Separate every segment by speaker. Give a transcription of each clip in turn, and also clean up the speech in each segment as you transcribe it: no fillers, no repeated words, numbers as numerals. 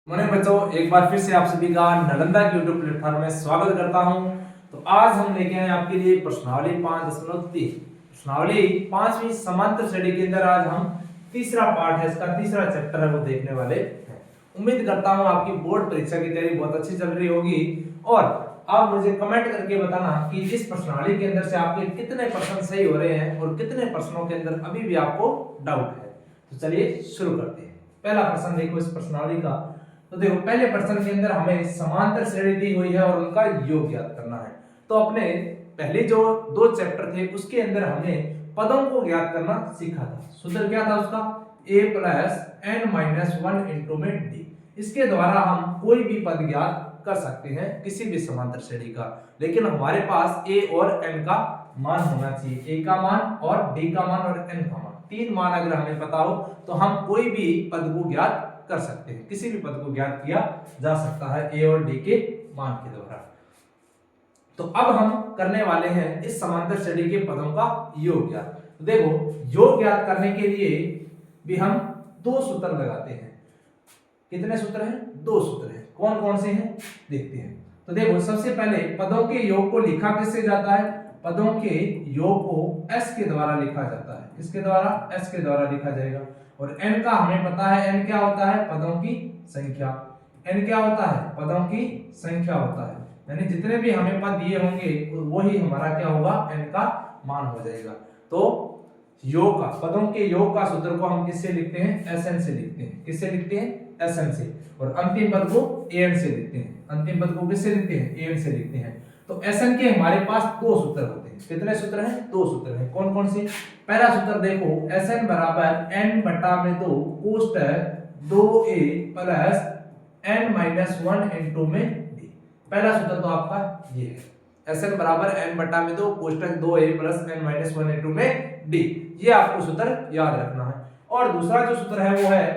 Speaker 1: मोने बच्चों, एक बार फिर से आप सभी का नालंदा के यूट्यूब प्लेटफॉर्म में स्वागत करता हूं। तो आज हम लेके आए आपके लिए प्रश्नावली 5.3 प्रश्नावली 5वीं समांतर श्रेणी के अंदर आज हम तीसरा पार्ट है, इसका तीसरा चैप्टर है वो देखने वाले हैं। उम्मीद करता हूं आपकी बोर्ड परीक्षा की तैयारी बहुत अच्छी चल रही होगी और आप मुझे कमेंट करके बताना कि इस प्रश्नावली के अंदर से आपके कितने प्रश्न सही हो रहे हैं और कितने प्रश्नों के अंदर अभी भी आपको डाउट है। तो चलिए शुरू करते हैं। पहला प्रश्न देखो इस प्रश्नावली का। तो देखो पहले प्रश्न के अंदर हमें समांतर श्रेणी दी हुई है और उनका योग ज्ञात करना है। तो अपने पहले जो दो चैप्टर थे उसके अंदर हमने पदों को ज्ञात करना सीखा था। सूत्र क्या था उसका? a plus n minus 1 into में d। इसके द्वारा हम कोई भी पद ज्ञात कर सकते हैं किसी भी समांतर श्रेणी का, लेकिन हमारे पास a और n का मान होना चाहिए। a का मान और d का मान और n का मान, तीन मान अगर हमें पता हो तो हम कोई भी पद को ज्ञात कर सकते हैं। किसी भी पद को ज्ञात किया जा सकता है a और d के मान के द्वारा। तो अब हम करने वाले हैं इस समांतर श्रेणी के पदों का योग ज्ञात। तो देखो योग ज्ञात करने के लिए भी हम दो सूत्र लगाते हैं। कितने सूत्र हैं? दो सूत्र हैं। कौन कौन से हैं देखते हैं। तो देखो सबसे पहले पदों के योग को लिखा किससे जाता है? पदों के योग को s के द्वारा लिखा जाता है। किसके द्वारा? s के द्वारा लिखा जाएगा। और n का हमें पता है, n क्या होता है? पदों की संख्या। n क्या होता है? पदों की संख्या होता है। यानी जितने भी हमें पद दिए होंगे वही हमारा क्या होगा? n का मान हो जाएगा। तो योग का, पदों के योग का सूत्र को हम किससे लिखते हैं? Sn से लिखते हैं। किससे लिखते हैं? Sn से। और अंतिम पद को An से लिखते हैं। अंतिम पद को किससे लिखते हैं? An से लिखते हैं। तो Sn के हमारे पास दो सूत्र होते हैं। कितने सूत्र हैं? दो सूत्र हैं। कौन कौन से? पहला सूत्र देखो, Sn बराबर n बटा में 2 कोष्टक 2a plus n minus 1 into में d। पहला सूत्र तो आपका ये है, Sn बराबर n बटा में 2 कोष्टक 2a plus n minus 1 into में d। ये आपको सूत्र याद रखना है। और दूसरा जो सूत्र है वो है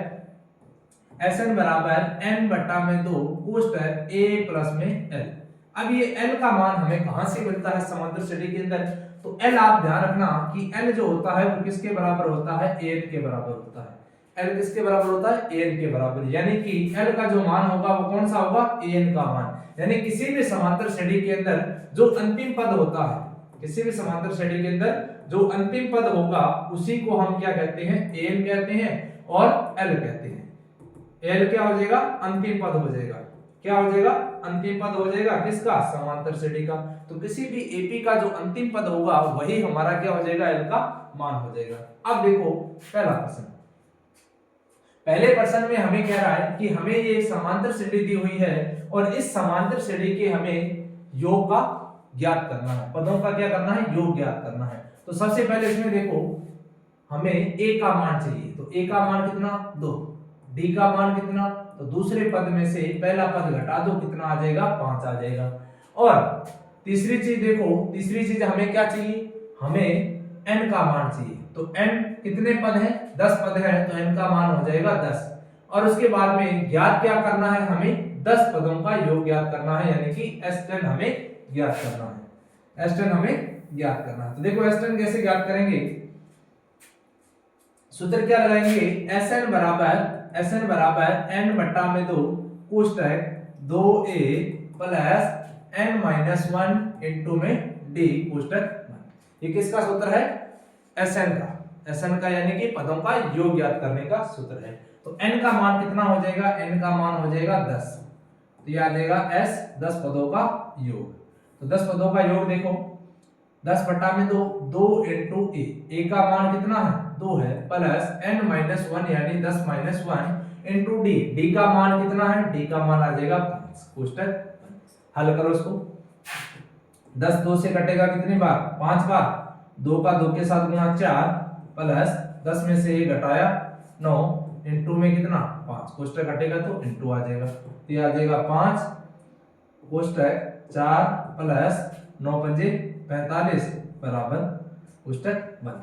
Speaker 1: Sn बराबर n बटा में 2 कोष्टक a प्लस में l। अब ये l का मान हमें कहां से मिलता है समांतर श्रेणी के अंदर? तो l आप ध्यान रखना कि l जो होता है वो किसके बराबर होता है? an के बराबर होता है। l किसके बराबर होता है? an के बराबर। यानी कि l का जो मान होगा वो कौन सा होगा? an का मान। यानी किसी भी समांतर श्रेणी के अंदर जो अंतिम पद होता है, किसी भी समांतर श्रेणी के अंदर जो अंतिम पद होगा उसी को हम क्या कहते हैं? an कहते हैं और l कहते हैं। l क्या हो जाएगा? अंतिम पद हो जाएगा। क्या हो जाएगा? अंतिम पद हो जाएगा। किसका? समांतर श्रेणी का। तो किसी भी एपी का जो अंतिम पद होगा वही हमारा क्या हो जाएगा? l का मान हो जाएगा। अब देखो पहला प्रश्न। पहले प्रश्न में हमें कह रहा है कि हमें ये समांतर श्रेणी दी हुई है और इस समांतर श्रेणी के हमें योग का ज्ञात करना है। पदों का क्या करना है? योग ज्ञात करना है। तो सबसे पहले इसमें देखो हमें a का मान चाहिए। तो a का मान कितना? 2। d का मान कितना? तो दूसरे पद में से पहला पद घटा दो, कितना आ जाएगा? 5 आ जाएगा। और तीसरी चीज देखो, तीसरी चीज हमें क्या चाहिए? हमें n का मान चाहिए। तो n कितने पद हैं? 10 पद हैं, तो n का मान हो जाएगा 10। और उसके बाद में ज्ञात क्या करना है? हमें 10 पदों का योग ज्ञात करना है, यानी कि S10 हमें ज्ञात करना है। S10 हमें ज्ञात करना है। तो देखो S10 कैसे ज्ञात करेंगे? सूत्र क्या लगाएंगे? Sn बराबर n बटा में 2 कोष्टक 2a plus n minus 1 into में d कोष्टक 1। ये किसका सूत्र है? Sn का। Sn का यानी कि पदों का योग ज्ञात करने का सूत्र है। तो n का मान कितना हो जाएगा? n का मान हो जाएगा 10। तो ये आ जाएगा s 10 पदों का योग। तो 10 पदों का योग देखो, 10 बटा में 2 इंटू a का मान कितना है? 2 है, प्लस n माइनस 1 यानी 10 माइनस 1 इंटू d का मान कितना है? d का मान आ जाएगा 5 कोष्टक। हल करो इसको। 10 2 से कटेगा कितनी बार? 5 बार। 2 का 2 के साथ गुणा 4 प्लस 10 में से 1 घटाया 9 इंटू में कितना? 5 कोष्टक कटेगा तो इंटू आ जाएगा। तो ये आ जाएगा 5 कोष्टक 4 प्लस 9 पंजे 45 बराबर कोष्टक बंद।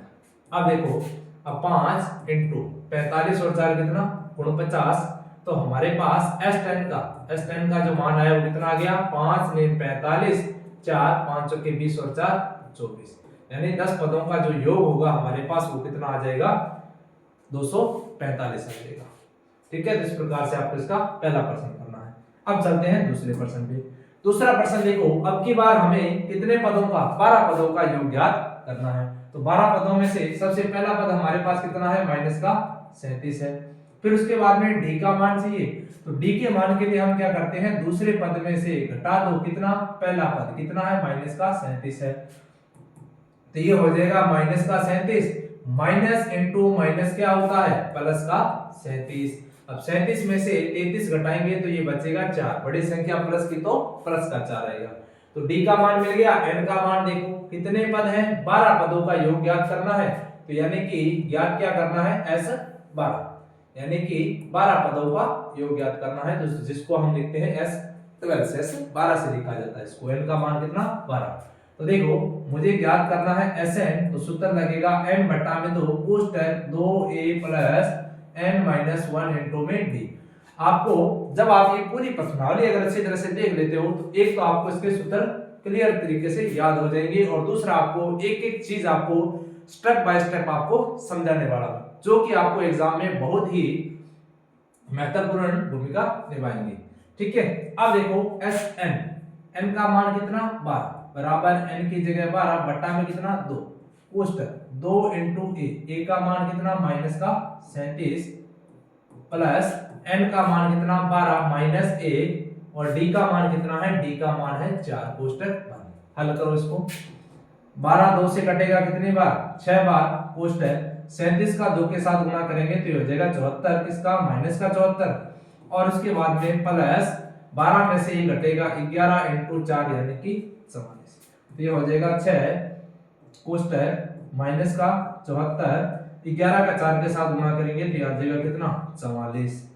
Speaker 1: अब देखो, अब 5 इंटू 45 और 4 कितना? 49। तो हमारे पास S10 का जो मान आया वो कितना आ गया? 5 ने 45, 4 5 के 20 और 4 24। यानी 10 पदों का जो योग होगा हमारे पास वो कितना आ जाएगा? 245 आ जाएगा। ठीक है, तो इस प्रकार से आपको इसका पहला प्रश्न करना है। अब चलते हैं दूसरे प्रश्न पे। दूसरा प्रश्न देखो, अब की बार हमें कितने पदों का 12 पदों का योग ज्ञात करना है। तो 12 पदों में से सबसे पहला पद हमारे पास कितना है, माइनस का 37 है। फिर उसके बाद में डी का मान चाहिए, तो डी के मान के लिए हम क्या करते हैं, दूसरे पद में से घटा दो कितना, पहला पद कितना है, माइनस का 37 है। तो ये हो जाएगा माइनस का 37, माइनस इंटू माइनस क्या होता है, प्लस का 37। अब 37 में से 33 घटाएंगे तो ये बचेगा 4, बड़ी संख्या प्लस की तो प्लस का 4 आएगा। तो डी का मान मिल गया। एन का मान देखो कितने पद हैं, 12 पदों का योग ज्ञात करना है। तो यानी कि ज्ञात क्या करना है, एस 12, यानी कि 12 पदों का योग ज्ञात करना है, तो जिसको हम लिखते हैं एस 12 से, एस 12 से लिखा जाता है इसको। एन का मान कितना, 12। तो देखो मुझे ज्ञात करना है एस एन, तो सूत्र लगेगा n बटा में 2 कोष्टक 2a plus n minus 1 into में डी। आपको जब आप ये पूरी प्रश्नावली अगर अच्छी तरह से देख लेते हो तो एक तो आपको इसके सूत्र क्लियर तरीके से याद हो जाएंगे, और दूसरा आपको एक एक चीज आपको स्टेप बाय स्टेप आपको समझाने वाला हूं, जो कि आपको एग्जाम में बहुत ही महत्वपूर्ण भूमिका निभाएंगे। ठीक है, अब देखो एस एन, एन का मान कितना, 12 बराबर एन की जगह 12 बट्टा में कितना, 2 कोष्टक 2 इंटू ए का मान कितना, माइनस का 37 प्लस एन का मान कितना, 12 माइनस 1, और डी का मान कितना है, डी का मान है 4 कोष्टक बंद। हल करो इसको, 12 2 से कटेगा कितनी बार, 6 बार, कोष्टक 37 का 2 के साथ गुणा करेंगे तो ये हो जाएगा 74, किसका, माइनस का 74, और उसके बाद में प्लस 12 में से ये घटेगा 11 इंटू 4 यानी कि 44। तो ये हो जाएगा 6 कोष्टक माइनस का 74, 11 का 4 के साथ गुणा करेंगे तो ये आ जाएगा कितना, 44।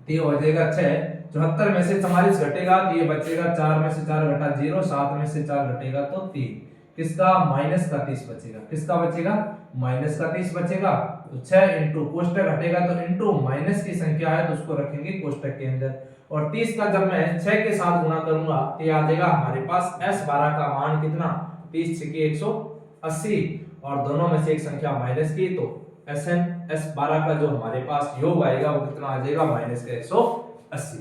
Speaker 1: तो ये हो जाएगा 6, 74 में से 44 घटेगा तो ये बचेगा 4 में से 4 घटा 0, 7 में से 4 घटेगा तो 3, किसका, माइनस का 30 बचेगा, किसका बचेगा, माइनस का 30 बचेगा। तो 6 इंटू कोष्टक हटेगा तो इंटू माइनस की संख्या है तो उसको रखेंगे कोष्टक के अंदर, और 30 का जब मैं 6 के साथ गुणा करूंगा तो ये आ जाएगा हमारे पास S12 का मान कितना, 30 6 180, और दोनों में से एक संख्या माइनस की, तो SN S12 का जो हमारे पास योग आएगा वो कितना आ जाएगा, माइनस का 180।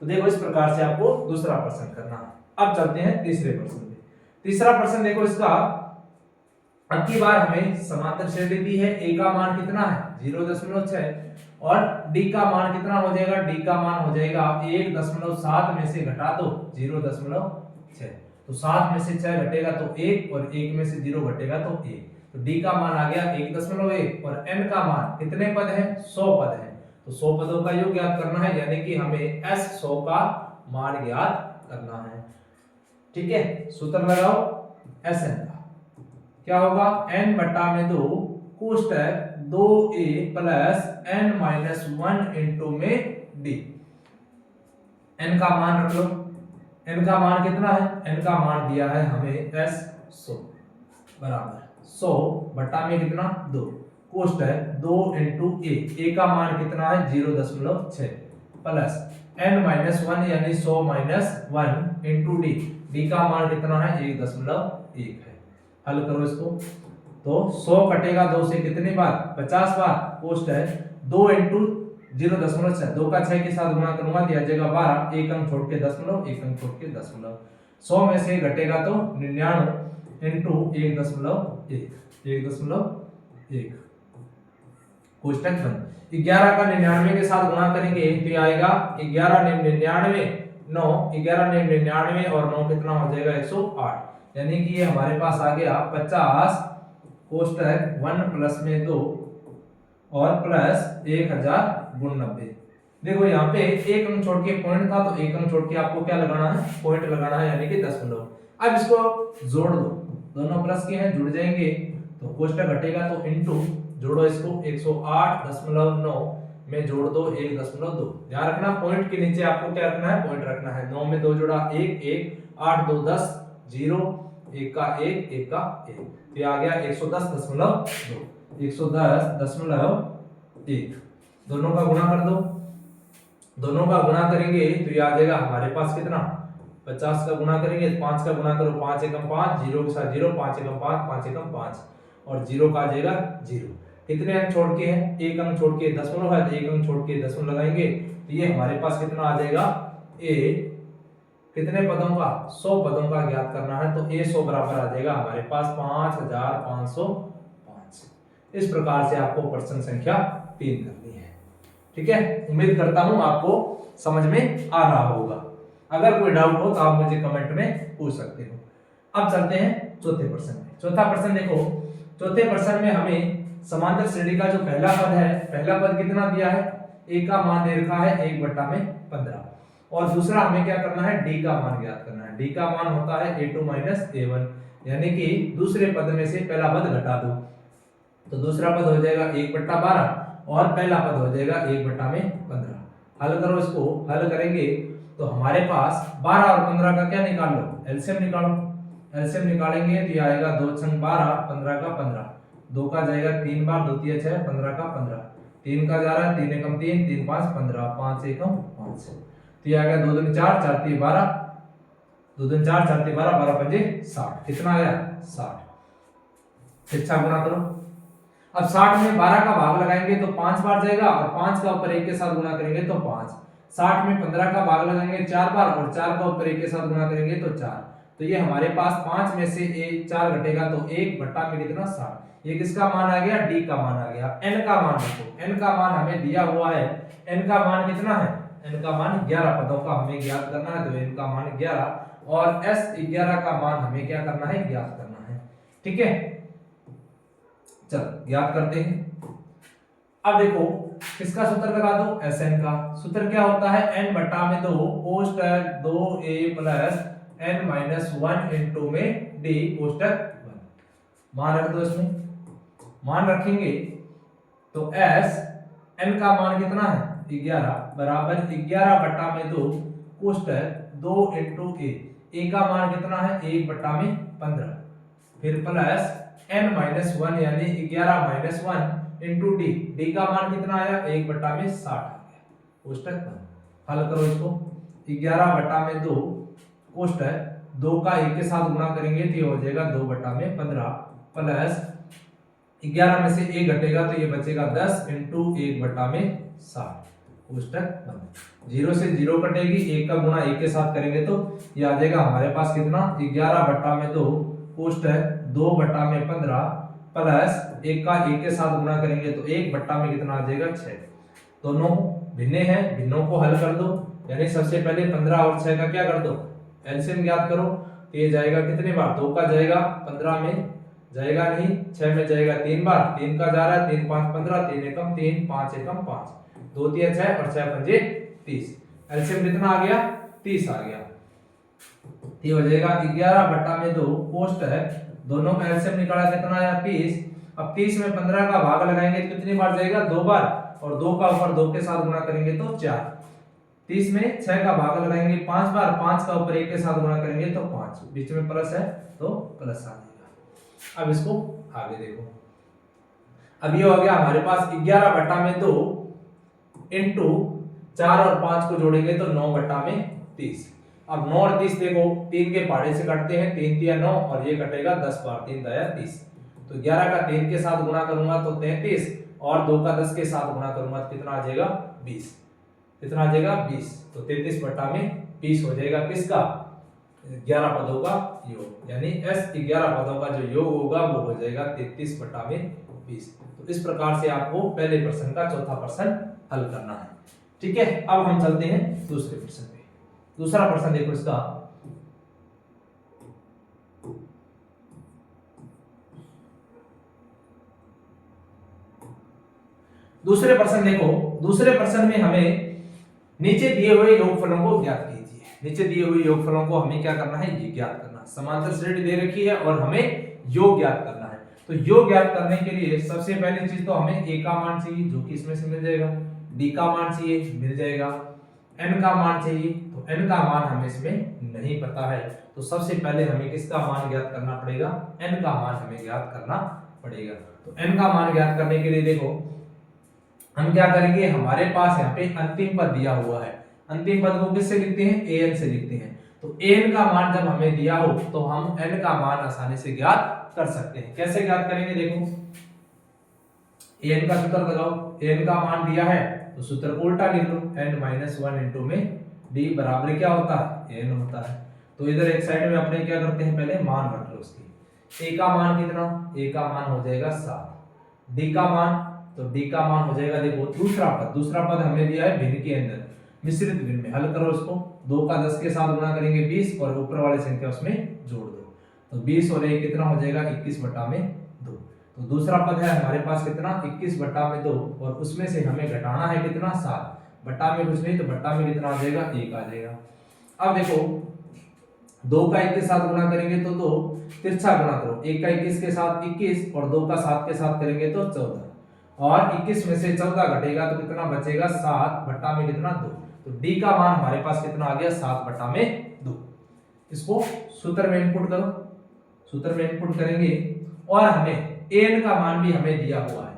Speaker 1: तो देखो इस प्रकार से आपको दूसरा प्रश्न करना है। अब चलते हैं तीसरे प्रश्न पे। तीसरा प्रश्न देखो इसका, अब की बार हमें समांतर श्रेणी दी है, a का मान कितना है, 0.6, और d का मान कितना हो जाएगा, d का मान हो जाएगा 1.7 में से घटा दो 0.6, तो 7 में से 6 घटेगा तो 1, और 1 में से 0 घटेगा तो 1, तो d का मान आ गया 1.1, और n का मान कितने पद हैं, 100 पद हैं, तो 100 पदों का योग ज्ञात करना है, यानी कि हमें s 100 का मान ज्ञात करना है। ठीक है, सूत्र लगाओ Sn का क्या होगा, n बटा में 2 कोष्टक 2a plus n minus 1 into में d। n का मान रख लो, n का मान कितना है, n का मान दिया है हमें s 100 बराबर 100 बटा में कितना, 2 कोष्टक 2 इंटू a का मान कितना है, 0.6 प्लस n माइनस 1 यानी 100 माइनस 1 इंटू d का मान कितना है, 1.1 है। हल करो इसको, तो 100 कटेगा 2 से कितनी बार, 50 बार, कोष्टक 2 इंटू 0.6, 2 का 6 के साथ गुणा करूंगा दिया जाएगा 12, एक अंक छोड़ के दशमलव, एक अंक छोड़ के दशमलव, 100 में से घटेगा तो 99 इंटू 1.1 कोष्टक बंद। 11 का 99 के साथ गुणा करेंगे तो ये आएगा 11 99 9, 11 99 और 9 कितना हो जाएगा, 108, यानी कि ये हमारे पास आ गया 50 कोष्टक 1 प्लस में 2 और प्लस 1000 गुण 90। देखो यहाँ पे एक अंक छोड़ के पॉइंट था, तो एक अंक छोड़ के आपको क्या लगाना है, पॉइंट लगाना है, यानी कि दशमलव। अब इसको जोड़ दो, दोनों प्लस के हैं, जुड़ जाएंगे, तो कोष्टक घटेगा तो इंटू जोड़ो इसको, 108.9 में जोड़ दो 1.2। ध्यान रखना पॉइंट के नीचे आपको क्या रखना है, पॉइंट रखना है। 9 में 2 जोड़ा 1 1, 8 2 10, 0 1 का 1 1 का 1, ये आ गया 110.2, 110.1। दोनों का गुणा कर दो, दोनों का गुणा करेंगे तो ये आ जाएगा हमारे पास कितना, 50 का गुणा करेंगे, 5 का गुणा करो, 5 एकम 5, 0 के साथ 0, 5 एकम 5, 5 एकम 5, और 0 का आ जाएगा 0, कितने अंक छोड़ के हैं, एक अंक छोड़ के दशमलव है तो एक अंक छोड़ के दशमलव लगाएंगे तो ये हमारे पास कितना आ जाएगा ए कितने पदों का 100 पदों का ज्ञात करना है तो ए 100 बराबर आ जाएगा हमारे पास 5505। इस प्रकार से आपको प्रश्न संख्या 3 करनी है। ठीक है, उम्मीद करता हूं आपको समझ में आ रहा होगा। अगर कोई डाउट हो तो आप मुझे कमेंट में पूछ सकते हो। अब चलते हैं चौथे प्रश्न में। चौथा प्रश्न देखो, चौथे प्रश्न में हमें समांतर श्रेणी का जो पहला पद है, पहला पद कितना दिया है, ए का मान दे रखा है 1/15 और दूसरा हमें क्या करना है, डी का मान ज्ञात करना है। डी का मान होता है a2 - a1, यानी कि दूसरे पद में से पहला पद घटा दो तो दूसरा पद हो जाएगा 1/12 और पहला पद हो जाएगा 1/15। हल करो, इसको हल करेंगे तो हमारे पास 12 और 15 का क्या निकाल लो, एलसीएम निकालो। एलसीएम निकालेंगे तो ये आएगा 2 छंग 12, 15 का 15, 2 का जाएगा 3 बार, 2 तिया 6, 15 का 15, 3 का जा रहा है 3 एकम 3, 3 5 15, 5 एकम 5, तो ये आ गया 2 दूनी 4, 4 3 12, 2 दूनी 4, 4 3 12, 12 पंजे 60। कितना आया 60। शिक्षा गुणा करो। अब 60 में 12 का भाग लगाएंगे तो 5 बार जाएगा और 5 का ऊपर 1 के साथ गुणा करेंगे तो 5। 60 में 15 का भाग लगाएंगे 4 बार और 4 का ऊपर 1 के साथ गुणा करेंगे तो 4। तो ये हमारे पास 5 में से 4 घटेगा तो 1 बट्टा में कितना 60। ये किसका मान आ गया, डी का मान आ गया। n का मान देखो, n का मान हमें दिया हुआ है, n का मान कितना है, n का मान 11 पदों का हमें ज्ञात करना है तो n का मान 11 और s11 का मान हमें क्या करना है, ज्ञात करना है। ठीक है, चलो ज्ञात करते हैं। अब देखो किसका सूत्र लगा दो, Sn का। सूत्र क्या होता है, n/2 कोष्टक 2a plus n - 1 into में d कोष्टक 1। मान रख दो, इसमें मान रखेंगे तो s n का मान कितना है 11 बराबर 11/2 कोष्टक 2 इनटू a का मान कितना है 1/15 फिर प्लस n - 1 यानी 11 - 1 इनटू d का मान कितना आया 1/60 आ गया कोष्टक 1। हल करो इसको, 11/2 कोष्टक 2 का 1 के साथ गुणा करेंगे तो ये हो जाएगा 2/15 प्लस 11 में से 1 घटेगा तो ये बचेगा 10 इनटू 1/60 कोष्टक 1। 0 से 0 कटेगी, 1 का गुणा 1 के साथ करेंगे तो ये आ जाएगा हमारे पास कितना 11/2 कोष्टक 2/15 प्लस 1 का 1 के साथ गुणा करेंगे तो 1 में कितना आ जाएगा 6। दोनों भिन्ने हैं, भिन्नों को हल कर दो, यानी सबसे पहले 15 और 6 का क्या कर दो, एलसीएम ज्ञात करो। तो ये जाएगा कितने बार, 2 का जाएगा 15 में जाएगा नहीं, 6 में जाएगा 3 बार, 3 का जा रहा है 3 5 15, 3 एकम 3, 5 एकम 5, 2 तिया 6 और 6 पंजे 30। एलसीएम कितना आ गया 30 आ गया। ये हो जाएगा 11/2 कोष्टक दोनों का एलसीएम निकाला कितना आया 30। अब 30 में 15 का भाग लगाएंगे तो कितनी बार जाएगा 2 बार और 2 का ऊपर 2 के साथ गुणा करेंगे तो 4। 30 में 6 का भाग लगाएंगे 5 बार, 5 का ऊपर 1 के साथ गुणा करेंगे तो 5, बीच में प्लस है तो प्लस आ जाएगा। अब इसको आगे देखो, अब ये हो गया हमारे पास 11/2 इनटू 4 और 5 को जोड़ेंगे तो 9/30। अब 9 और 30 देखो 3 के पहाड़े से कटते हैं, 3 तिया 9 और ये कटेगा 10 बार, 3 दाया 30। तो 11 का 3 के साथ गुणा करूंगा तो 33 और 2 का 10 के साथ गुणा करूंगा तो कितना आ जाएगा 20। कितना आ जाएगा 20। तो 33/20 हो जाएगा किसका 11 पदों का योग, यानी s11 पदों का जो योग होगा वो हो जाएगा 33/20। तो इस प्रकार से आपको पहले प्रश्न का चौथा प्रश्न हल करना है। ठीक है, अब हम चलते हैं दूसरे प्रश्न पे। दूसरा प्रश्न देखो इसका, दूसरे प्रश्न देखो, दूसरे प्रश्न में हमें नीचे दिए हुए योगफलों को ज्ञात कीजिए। नीचे दिए हुए योगफलों को हमें क्या करना है, ये ज्ञात करना। समांतर श्रेणी दे रखी है और हमें योग ज्ञात करना है। तो योग ज्ञात करने के लिए सबसे पहली चीज तो हमें a का मान चाहिए जो कि इसमें से मिल जाएगा, d का मान चाहिए मिल जाएगा, n का मान चाहिए तो n का मान हमें इसमें नहीं पता है। तो सबसे पहले हमें किसका मान ज्ञात करना पड़ेगा, n का मान हमें ज्ञात करना पड़ेगा। तो n का मान ज्ञात करने के लिए देखो हम क्या करेंगे, हमारे पास यहाँ पे अंतिम पद दिया हुआ है। अंतिम पद को किससे लिखते हैं, an से लिखते हैं। तो an का मान जब हमें दिया हो तो हम n का मान आसानी से ज्ञात कर सकते हैं। कैसे ज्ञात करेंगे देखो, an का सूत्र लगाओ, an का मान दिया है तो सूत्र को उल्टा लिख लो, n माइनस 1 इंटू में d बराबर क्या होता है, n होता है। तो इधर एक साइड में अपने क्या करते हैं, पहले मान रख लो उसकी। a का मान कितना, a का मान हो जाएगा 7, d का मान, तो d का मान हो जाएगा, देखो दूसरा पद हमें दिया है भिन्न के अंदर, मिश्रित भिन्न में हल करो इसको। 2 का 10 के साथ गुणा करेंगे 20 और ऊपर वाली संख्या उसमें जोड़ दो, तो 20 और 1 कितना हो जाएगा 21 बटा में 2। तो दूसरा पद है हमारे पास कितना 21 बटा में 2 और उसमें से हमें घटाना है कितना 7, बटा में कुछ नहीं तो बटा में कितना आ जाएगा 1 आ जाएगा। अब देखो 2 का 1 के साथ गुणा करेंगे तो 2, तिरछा गुणा करो, 1 का 21 के साथ 21 और 2 का 7 के साथ करेंगे तो 14, और 21 में से 14 घटेगा तो कितना बचेगा 7 बटा में कितना 2। तो d का मान हमारे पास कितना आ गया 7 बटा में 2। इसको सूत्र में इनपुट करो, सूत्र में इनपुट करेंगे और हमें an का मान भी हमें दिया हुआ है,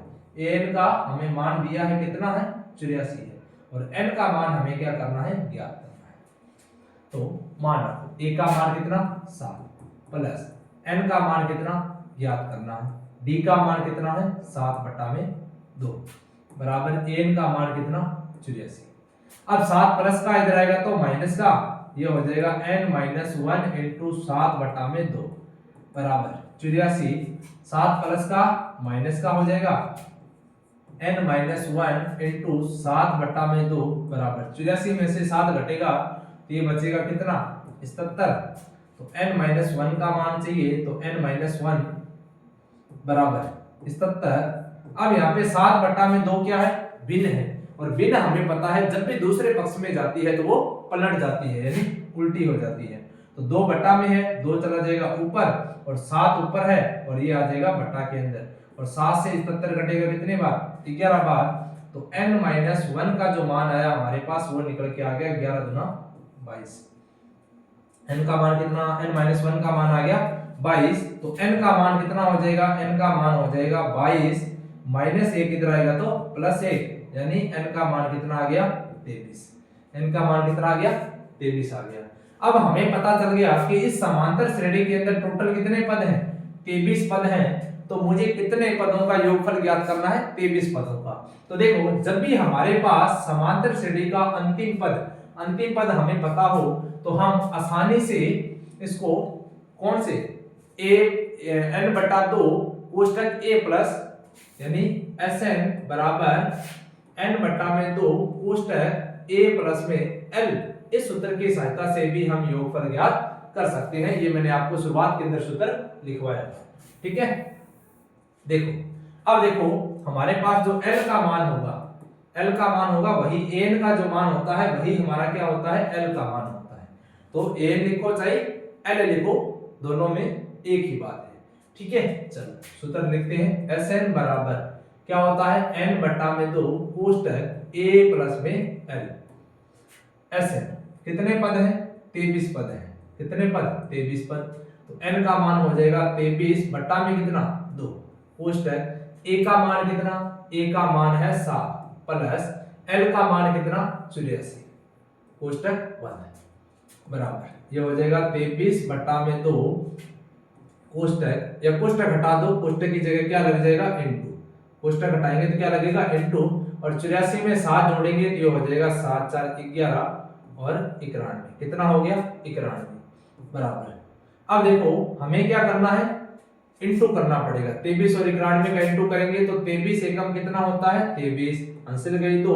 Speaker 1: an का हमें मान दिया है कितना है 84 है, और n का मान हमें क्या करना है ज्ञात करना है। तो मान रखो a का मान कितना 7 प्लस n का मान कितना ज्ञात करना है, d का मान कितना है 7 बटा में 2 बराबर n का मान कितना 84। अब 7 प्लस का इधर आएगा तो माइनस का, ये हो जाएगा n माइनस 1 इंटू 7 बटा में 2 बराबर 84। 7 प्लस का माइनस का हो जाएगा n माइनस 1 इंटू 7 बटा में 2 बराबर 84 में से 7 घटेगा तो ये बचेगा कितना 77। तो n माइनस 1 का मान चाहिए तो n माइनस 1 बराबर 77। अब यहाँ पे 7 बटा में 2 क्या है भिन्न है, और भिन्न हमें पता है जब भी दूसरे पक्ष में जाती है तो वो पलट जाती है यानी उल्टी हो जाती है। तो 2 बटा में है, 2 चला जाएगा ऊपर और 7 ऊपर है और ये आ जाएगा बटा के अंदर, और 7 से 77 घटेगा कितने बार 11 बार। तो n माइनस 1 का जो मान आया हमारे पास वो निकल के आ गया 11 दूना 22। n का मान कितना, n माइनस 1 का मान आ गया 22, तो n का मान कितना हो जाएगा, n का मान हो जाएगा 22 माइनस 1 इधर आएगा तो प्लस 1, यानी n का मान कितना आ गया 23। n का मान कितना आ गया 23 आ गया। अब हमें पता चल गया कि इस समांतर श्रेणी के अंदर टोटल कितने पद हैं 23 पद हैं, तो मुझे कितने पदों का योगफल ज्ञात करना है 23 पदों का। तो देखो जब भी हमारे पास समांतर श्रेणी का अंतिम पद हमें पता हो तो हम आसानी से इसको कौन से n बटा 2 कोष्टक a प्लस यानी Sn बराबर n बटा में 2 कोष्टक a प्लस में l, इस सूत्र की सहायता से भी हम योगफल ज्ञात कर सकते हैं। ये मैंने आपको शुरुआत के अंदर सूत्र लिखवाया था, ठीक है। देखो अब देखो हमारे पास जो l का मान होगा वही n का जो मान होता है वही हमारा क्या होता है l का मान होता है। तो n लिखो चाहे l लिखो, दोनों में एक ही बात है, ठीक है। चलो सूत्र लिखते हैं, Sn बराबर क्या होता है n बटा में 2 कोष्टक a प्लस में l। Sn कितने पद हैं 23 पद हैं, कितने पद 23 पद, तो n का मान हो जाएगा 23 बटा में कितना 2 कोष्टक a का मान कितना, a का मान है 7 प्लस l का मान कितना 84 कोष्टक 1 बराबर ये हो जाएगा 23 बटा में 2 कोष्टक, या कोष्टक हटा दो, कोष्टक की जगह क्या लग जाएगा इनटू, कोष्टक हटाएंगे तो क्या लगेगा इनटू, और 84 में 7 जोड़ेंगे तो ये हो जाएगा 7 4 11 और 91, कितना हो गया 91 बराबर। अब देखो हमें क्या करना है इनटू करना पड़ेगा, 23 और 91 का इनटू करेंगे तो 23 एकम कितना होता है 23, आंसर गई तो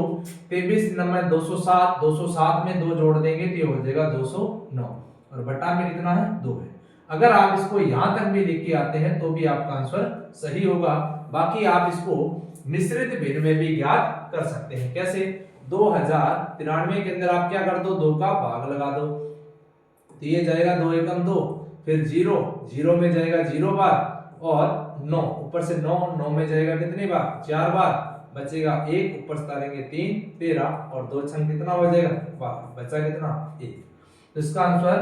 Speaker 1: 23 नंबर 207, 207 में 2 जोड़ देंगे तो ये हो जाएगा 209 और बटा में कितना है 2 है। अगर आप इसको यहां तक भी लिख के आते हैं तो भी आपका आंसर सही होगा। बाकी आप इसको मिश्रित भिन्न में भी ज्ञात कर सकते हैं, कैसे 2093 के अंदर आप क्या कर दो 2 का भाग लगा दो, तो ये जाएगा 2 एकम 2, फिर 0 0 में जाएगा 0 बार और 9 ऊपर से 9 9 में जाएगा कितनी बार 4 बार, बचेगा 1 ऊपर से तारेंगे 3 13 और 2 छंग कितना हो जाएगा 12, बचा कितना 1। तो इसका आंसर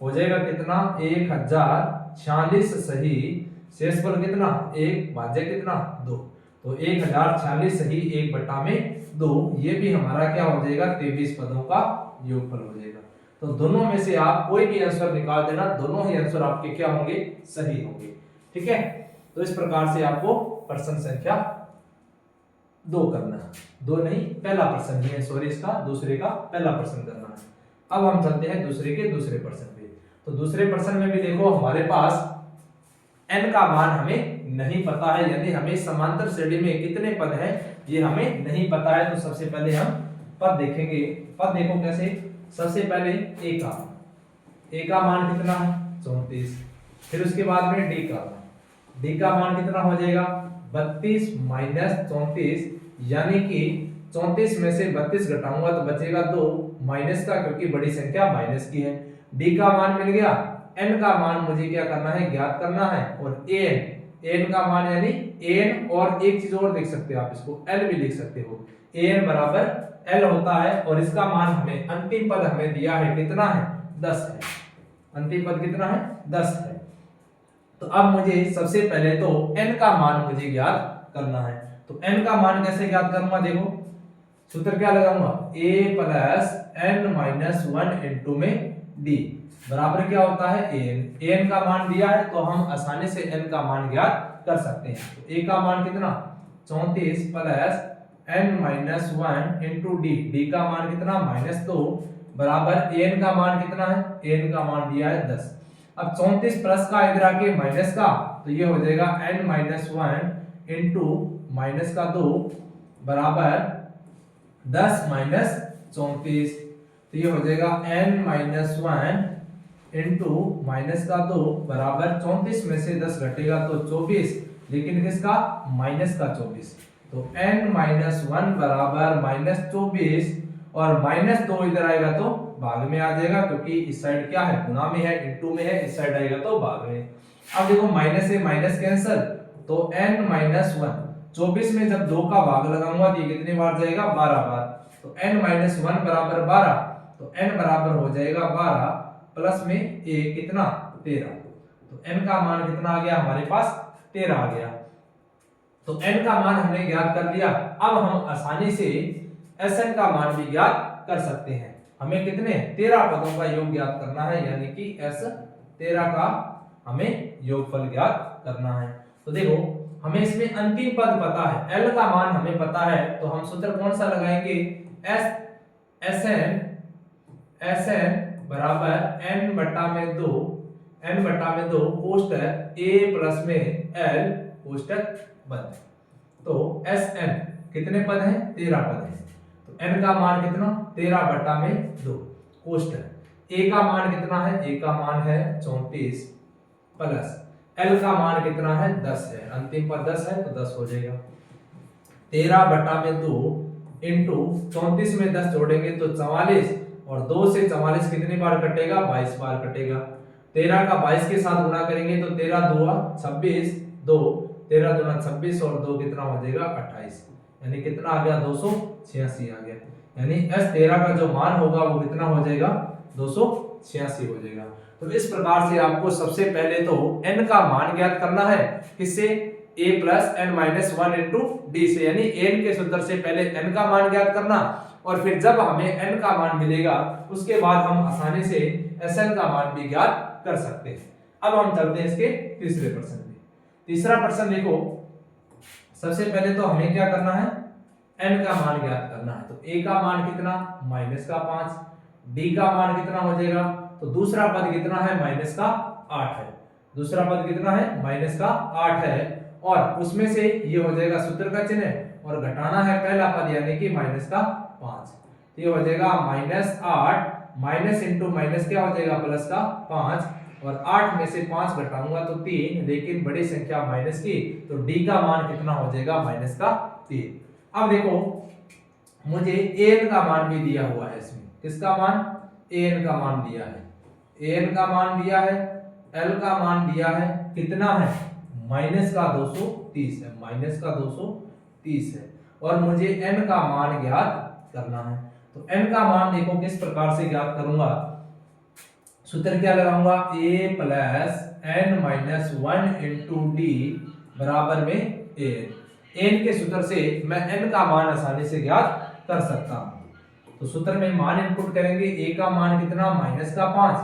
Speaker 1: हो जाएगा कितना 1046 सही, शेषफल कितना 1 भाज्य कितना 2, तो 1046 सही 1 बटा में 2, ये भी हमारा क्या हो जाएगा 23 पदों का योगफल हो जाएगा। तो दोनों में से आप कोई भी आंसर निकाल देना, दोनों ही आंसर आपके क्या होंगे सही होंगे, ठीक है। तो इस प्रकार से आपको प्रश्न संख्या 2 करना है, 2 नहीं पहला प्रश्न ही है, सॉरी, इसका दूसरे का पहला प्रश्न करना है। अब हम चलते हैं दूसरे के दूसरे प्रश्न पे। तो दूसरे प्रश्न में भी देखो हमारे पास n का मान हमें नहीं पता है, यानी हमें समांतर श्रेणी में कितने पद हैं ये हमें नहीं पता है। तो सबसे पहले हम पद देखेंगे। पद देखो कैसे, सबसे पहले a का मान कितना है 34, फिर उसके बाद में d का मान कितना हो जाएगा 32 माइनस 34, यानी कि 34 में से 32 घटाऊंगा तो बचेगा 2 माइनस का, क्योंकि बड़ी संख्या माइनस की है। d का मान मिल गया, n का मान मुझे क्या करना है ज्ञात करना है, और n का मान यानी n, और एक चीज और देख सकते हो आप, इसको l भी लिख सकते हो, an बराबर l होता है, और इसका मान हमें अंतिम पद हमें दिया है कितना है 10 है, अंतिम पद कितना है 10 है। तो अब मुझे सबसे पहले तो n का मान मुझे ज्ञात करना है। तो n का मान कैसे ज्ञात करूंगा, देखो सूत्र क्या लगाऊंगा, a plus n minus 1 into में d बराबर क्या होता है an का मान दिया है तो हम आसानी से n का मान ज्ञात कर सकते हैं। तो a का मान कितना 34 plus n minus 1 into d का मान कितना -2 बराबर an का मान कितना है, an का मान दिया है 10। अब 34 प्लस का इधर आके माइनस का, तो ये हो जाएगा n माइनस 1 इंटू माइनस का 2 बराबर 10 माइनस 34, तो ये हो जाएगा n माइनस 1 इंटू माइनस का 2 बराबर 34 में से 10 घटेगा तो 24, लेकिन किसका माइनस का 24, तो n माइनस 1 बराबर माइनस 24, और माइनस 2 इधर आएगा तो भाग में आ जाएगा, क्योंकि इस साइड क्या है गुणा में है, इंटू में है, इस साइड आएगा तो भाग में। अब देखो माइनस से माइनस कैंसल, तो n माइनस 1 24 में जब 2 का भाग लगाऊंगा तो ये कितने बार जाएगा 12 बार, तो n माइनस 1 बराबर 12, तो n बराबर हो जाएगा 12 प्लस में a कितना 13, तो n का मान कितना आ गया हमारे पास 13 आ गया। तो n का मान हमने ज्ञात कर लिया। अब हम आसानी से Sn का मान भी ज्ञात कर सकते हैं। हमें कितने 13 पदों का योग ज्ञात करना है, यानी कि S 13 का हमें योगफल ज्ञात करना है। तो देखो हमें इसमें अंतिम पद पता है, L का मान हमें पता है, तो हम सूत्र कौन सा लगाएंगे, Sn बराबर n बटा में 2 कोष्टक a प्लस में l कोष्टक बंद। तो Sn कितने पद हैं 13 पद हैं, तो n का मान कितना 13 बटा में 2 कोष्टक a का मान कितना है, a का मान है 34 प्लस l का मान कितना है 10 है, अंतिम पद 10 है तो 10 हो जाएगा 13 बटा में 2 इंटू 34 में 10 जोड़ेंगे तो 44, और 2 से 44 कितनी बार कटेगा 22 बार कटेगा। 13 का 22 के साथ गुणा करेंगे तो 13 दूना 26, 2 13 दूना 26 और 2 कितना हो जाएगा 28, यानी कितना आ गया 286 आ गया, यानी S13 का जो मान होगा वो कितना हो जाएगा 286 हो जाएगा। तो इस प्रकार से आपको सबसे पहले तो n का मान ज्ञात करना है, किससे a plus n minus 1 into D से, यानी n के सूत्र से पहले n का मान ज्ञात करना, और फिर जब हमें n का मान मिलेगा उसके बाद हम आसानी से Sn का मान भी ज्ञात कर सकते हैं। अब हम चलते हैं इसके तीसरे प्रश्न पे। तीसरा प्रश्न देखो, सबसे पहले तो हमें क्या करना है n का मान ज्ञात करना है। तो a का मान कितना माइनस का 5, d का मान कितना हो जाएगा, तो दूसरा पद कितना है माइनस का 8 है, दूसरा पद कितना है माइनस का 8 है, और उसमें से ये हो जाएगा सूत्र का चिन्ह और घटाना है पहला पद यानी कि माइनस का 5, तो ये हो जाएगा -8 माइनस इंटू माइनस क्या हो जाएगा प्लस का 5, और 8 में से 5 घटाऊंगा तो 3, लेकिन बड़ी संख्या माइनस की, तो d का मान कितना हो जाएगा माइनस का 3। अब देखो मुझे an का मान भी दिया हुआ है, इसमें किसका मान an का मान दिया है, an का मान दिया है, l का मान दिया है, कितना है माइनस का 230 है, माइनस का 230 है, और मुझे n का मान ज्ञात करना है। तो n का मान देखो किस प्रकार से ज्ञात करूंगा, सूत्र क्या लगाऊंगा a plus n minus 1 into D बराबर में n के सूत्र से मैं n का मान आसानी से ज्ञात कर सकता हूं। तो सूत्र में मान इनपुट करेंगे, a का मान कितना माइनस का 5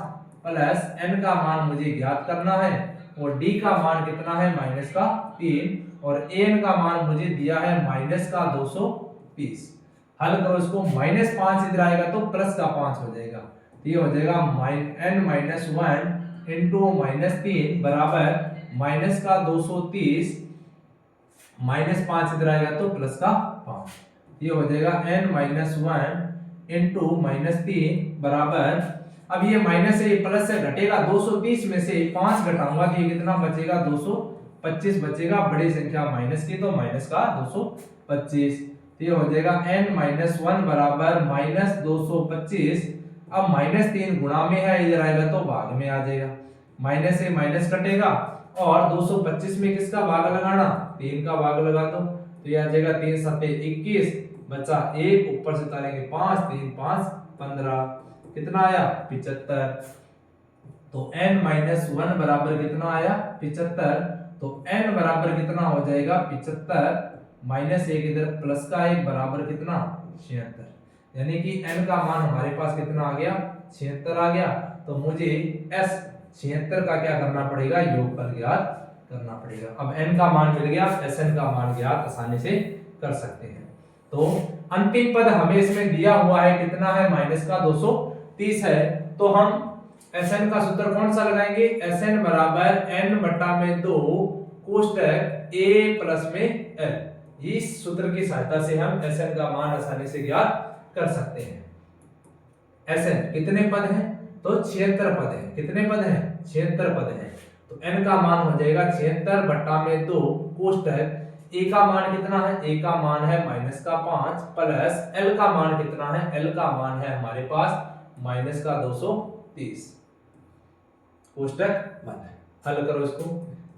Speaker 1: प्लस n का मान मुझे ज्ञात करना है, और d का मान कितना है माइनस का 3, और an का मान मुझे दिया है माइनस का 230। हल करो इसको, -5 इधर आएगा तो प्लस का 5 हो जाएगा, तो ये हो जाएगा n माइनस 1 इंटू -3 बराबर माइनस का 230 -5 इधर आएगा तो प्लस का 5, ये हो जाएगा n माइनस 1 इंटू -3 बराबर, अब ये माइनस से ये प्लस से घटेगा, 230 में से 5 घटाऊंगा तो ये कितना बचेगा 225 बचेगा, बड़ी संख्या माइनस की तो माइनस का 225, तो ये हो जाएगा n माइनस 1 बराबर माइनस 225। अब -3 गुणा में है, इधर आएगा तो भाग में आ जाएगा, माइनस से माइनस कटेगा और 225 में किसका भाग लगाना, 3 का भाग लगा दो, तो ये आ जाएगा 3 7 21 बचा 1, ऊपर से उतारेंगे 5, 3 5 15, कितना आया 75। तो n माइनस 1 बराबर कितना आया 75, तो n बराबर कितना हो जाएगा 75 माइनस 1 इधर प्लस का 1 बराबर कितना 76, यानी कि n का मान हमारे पास कितना आ गया 76 आ गया। तो मुझे s 76 का क्या करना पड़ेगा, योगफल ज्ञात करना पड़ेगा। अब n का मान मिल गया, sn का मान ज्ञात आसानी से कर सकते हैं। तो अंतिम पद हमें इसमें दिया हुआ है कितना है, माइनस का 230 है, तो हम Sn का सूत्र कौन सा लगाएंगे, Sn बराबर n बटा में 2 कोष्टक a प्लस में l, इस सूत्र की सहायता से हम Sn का मान आसानी से ज्ञात कर सकते हैं। Sn कितने पद हैं, तो 76 पद हैं, कितने पद हैं 76 पद हैं, तो n का मान हो जाएगा 76 बटा में 2 कोष्टक a का मान कितना है, a का मान है माइनस का 5 प्लस l का मान कितना है, l का मान है हमारे पास माइनस का 230, कोष्टक बंद है। हल करो इसको,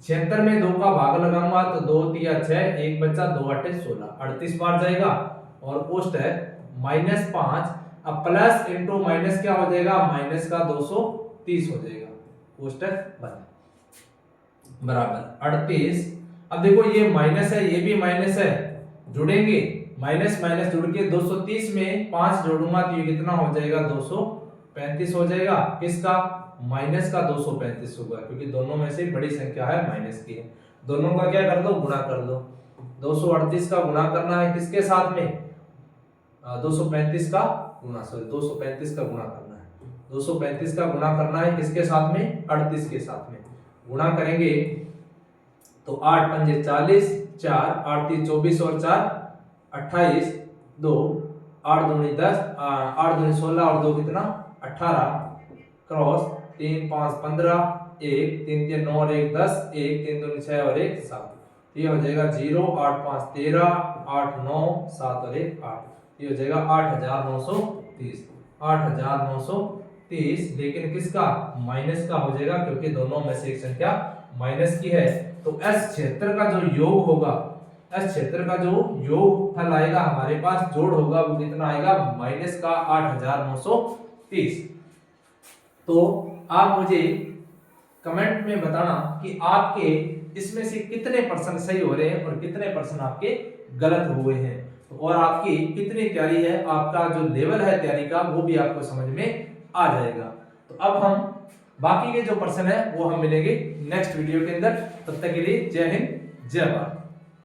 Speaker 1: 76 में 2 का भाग लगाऊंगा तो 2 3 6, 1 बचा 2 8 16, 38 बार जाएगा और कोष्टक -5, अब प्लस इंटू माइनस क्या हो जाएगा, माइनस का 230 हो जाएगा, कोष्टक बंद बराबर 38। अब देखो ये माइनस है, ये भी माइनस है, जुड़ेंगे, माइनस माइनस जुड़ के 230 में 5 जोड़ूंगा तो ये कितना हो जाएगा 235 हो जाएगा, किसका माइनस का 235 होगा, क्योंकि दोनों में से बड़ी संख्या है माइनस की है, दोनों का क्या कर दो गुणा कर दो, 238 का गुणा करना है किसके साथ में, 235 का गुणा, सॉरी 235 का गुणा करना है, 235 का गुणा करना है किसके साथ में, 38 के साथ में, गुणा करेंगे तो 8 पंजे 40, 4 8 3 24 और 4 28, 2 8 दूनी 10, 8 दूनी 16 और 2 कितना 18, क्रॉस 3 5 15, 1 3 3 9 और 1 10, 1 3 दूनी 6 और 1 7, ये हो जाएगा 0 8 5 13, 8 9 7 और 1 8, ये हो जाएगा 8930, 8930, लेकिन किसका माइनस का हो जाएगा, क्योंकि दोनों में से एक संख्या माइनस की है। तो S76 का जो योग होगा, S76 का जो योग फल आएगा हमारे पास, जोड़ होगा, वो कितना आएगा माइनस का 8930। तो आप मुझे कमेंट में बताना कि आपके इसमें से कितने परसेंट सही हो रहे हैं और कितने परसेंट आपके गलत हुए हैं, और आपकी कितनी तैयारी है, आपका जो लेवल है तैयारी का वो भी आपको समझ में आ जाएगा। तो अब हम बाकी के जो पर्सन है वो हम मिलेंगे नेक्स्ट वीडियो के अंदर, तब तक के लिए जय हिंद जय भारत।